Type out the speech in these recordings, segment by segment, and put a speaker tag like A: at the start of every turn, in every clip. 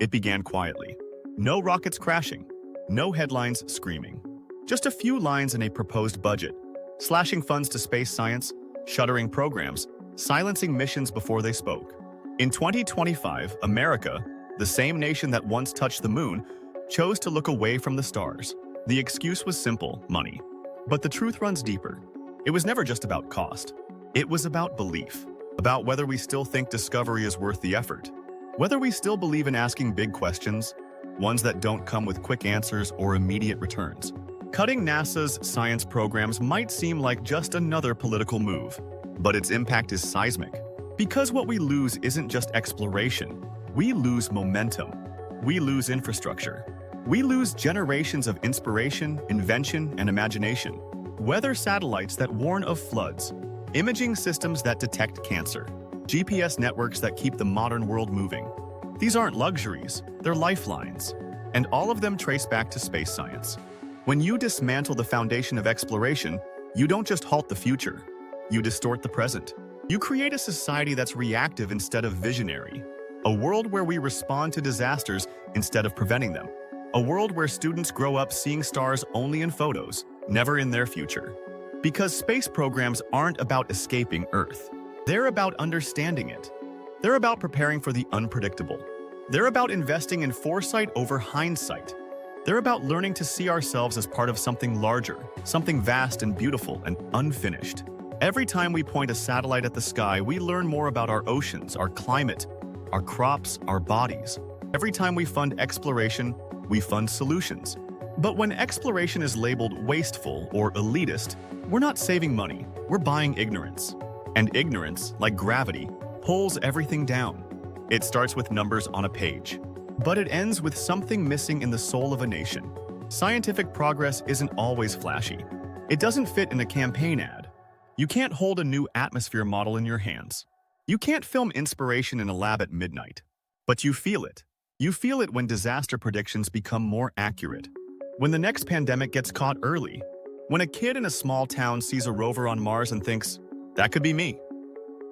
A: It began quietly. No rockets crashing, no headlines screaming. Just a few lines in a proposed budget, slashing funds to space science, shuttering programs, silencing missions before they spoke. In 2025, America, the same nation that once touched the moon, chose to look away from the stars. The excuse was simple: money. But the truth runs deeper. It was never just about cost. It was about belief, about whether we still think discovery is worth the effort, whether we still believe in asking big questions, ones that don't come with quick answers or immediate returns. Cutting NASA's science programs might seem like just another political move, but its impact is seismic. Because what we lose isn't just exploration. We lose momentum. We lose infrastructure. We lose generations of inspiration, invention, and imagination. Weather satellites that warn of floods, imaging systems that detect cancer, GPS networks that keep the modern world moving. These aren't luxuries, they're lifelines. And all of them trace back to space science. When you dismantle the foundation of exploration, you don't just halt the future, you distort the present. You create a society that's reactive instead of visionary. A world where we respond to disasters instead of preventing them. A world where students grow up seeing stars only in photos, never in their future. Because space programs aren't about escaping Earth. They're about understanding it. They're about preparing for the unpredictable. They're about investing in foresight over hindsight. They're about learning to see ourselves as part of something larger, something vast and beautiful and unfinished. Every time we point a satellite at the sky, we learn more about our oceans, our climate, our crops, our bodies. Every time we fund exploration, we fund solutions. But when exploration is labeled wasteful or elitist, we're not saving money, we're buying ignorance. And ignorance, like gravity, pulls everything down. It starts with numbers on a page, but it ends with something missing in the soul of a nation. Scientific progress isn't always flashy. It doesn't fit in a campaign ad. You can't hold a new atmosphere model in your hands. You can't film inspiration in a lab at midnight. But you feel it. You feel it when disaster predictions become more accurate. When the next pandemic gets caught early. When a kid in a small town sees a rover on Mars and thinks, that could be me.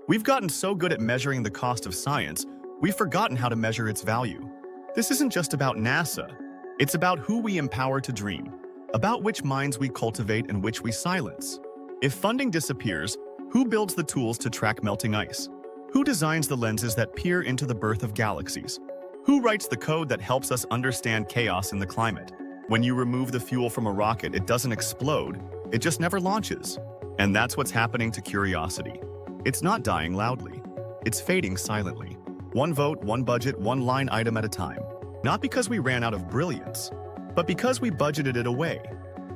A: We've gotten so good at measuring the cost of science, we've forgotten how to measure its value. This isn't just about NASA. It's about who we empower to dream, about which minds we cultivate and which we silence. If funding disappears, who builds the tools to track melting ice? Who designs the lenses that peer into the birth of galaxies? Who writes the code that helps us understand chaos in the climate? When you remove the fuel from a rocket, it doesn't explode, it just never launches. And that's what's happening to curiosity. It's not dying loudly. It's fading silently. One vote, one budget, one line item at a time. Not because we ran out of brilliance, but because we budgeted it away.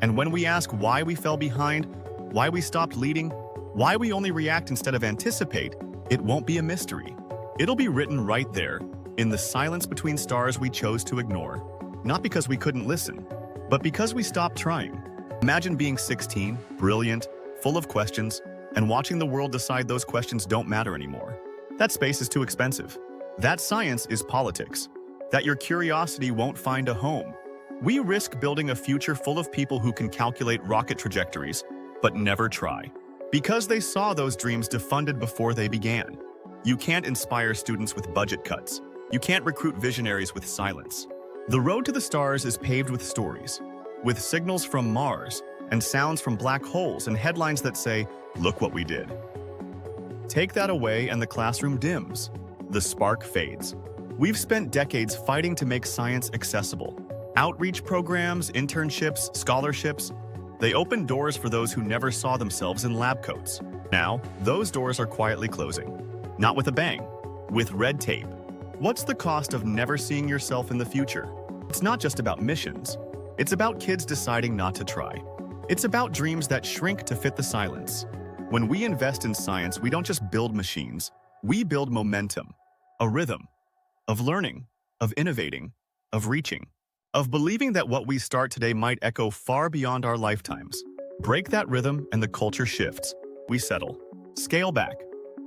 A: And when we ask why we fell behind, why we stopped leading, why we only react instead of anticipate, it won't be a mystery. It'll be written right there, in the silence between stars we chose to ignore. Not because we couldn't listen, but because we stopped trying. Imagine being 16, brilliant, full of questions, and watching the world decide those questions don't matter anymore. That space is too expensive. That science is politics. That your curiosity won't find a home. We risk building a future full of people who can calculate rocket trajectories, but never try. Because they saw those dreams defunded before they began. You can't inspire students with budget cuts. You can't recruit visionaries with silence. The road to the stars is paved with stories, with signals from Mars, and sounds from black holes and headlines that say, look what we did. Take that away and the classroom dims. The spark fades. We've spent decades fighting to make science accessible. Outreach programs, internships, scholarships, they opened doors for those who never saw themselves in lab coats. Now, those doors are quietly closing. Not with a bang, with red tape. What's the cost of never seeing yourself in the future? It's not just about missions. It's about kids deciding not to try. It's about dreams that shrink to fit the silence. When we invest in science, we don't just build machines. We build momentum, a rhythm, of learning, of innovating, of reaching, of believing that what we start today might echo far beyond our lifetimes. Break that rhythm and the culture shifts. We settle, scale back,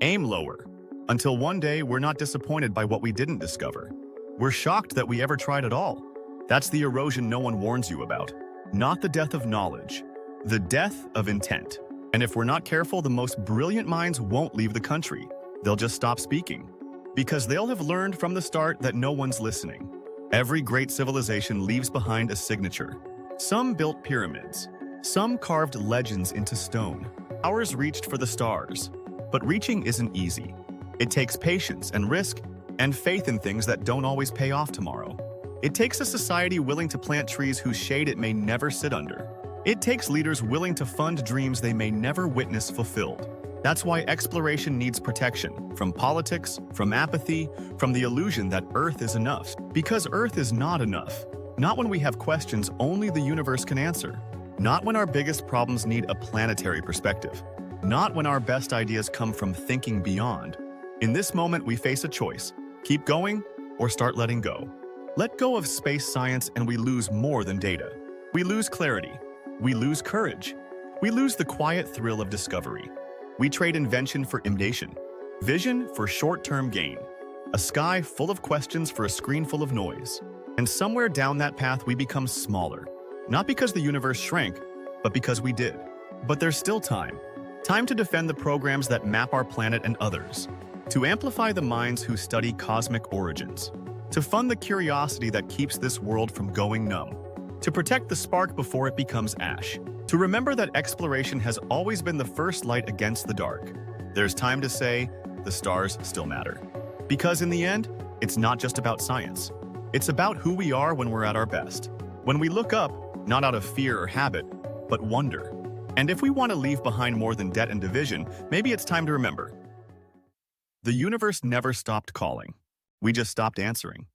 A: aim lower, until one day we're not disappointed by what we didn't discover. We're shocked that we ever tried at all. That's the erosion no one warns you about. Not the death of knowledge, the death of intent. And if we're not careful, the most brilliant minds won't leave the country. They'll just stop speaking. Because they'll have learned from the start that no one's listening. Every great civilization leaves behind a signature. Some built pyramids. Some carved legends into stone. Ours reached for the stars. But reaching isn't easy. It takes patience and risk and faith in things that don't always pay off tomorrow. It takes a society willing to plant trees whose shade it may never sit under. It takes leaders willing to fund dreams they may never witness fulfilled. That's why exploration needs protection, from politics, from apathy, from the illusion that Earth is enough. Because Earth is not enough. Not when we have questions only the universe can answer. Not when our biggest problems need a planetary perspective. Not when our best ideas come from thinking beyond. In this moment, we face a choice. Keep going or start letting go. Let go of space science and we lose more than data. We lose clarity. We lose courage. We lose the quiet thrill of discovery. We trade invention for imitation, vision for short-term gain, a sky full of questions for a screen full of noise. And somewhere down that path, we become smaller. Not because the universe shrank, but because we did. But there's still time. Time to defend the programs that map our planet and others. To amplify the minds who study cosmic origins. To fund the curiosity that keeps this world from going numb. To protect the spark before it becomes ash. To remember that exploration has always been the first light against the dark. There's time to say, the stars still matter. Because in the end, it's not just about science. It's about who we are when we're at our best. When we look up, not out of fear or habit, but wonder. And if we want to leave behind more than debt and division, maybe it's time to remember. The universe never stopped calling. We just stopped answering.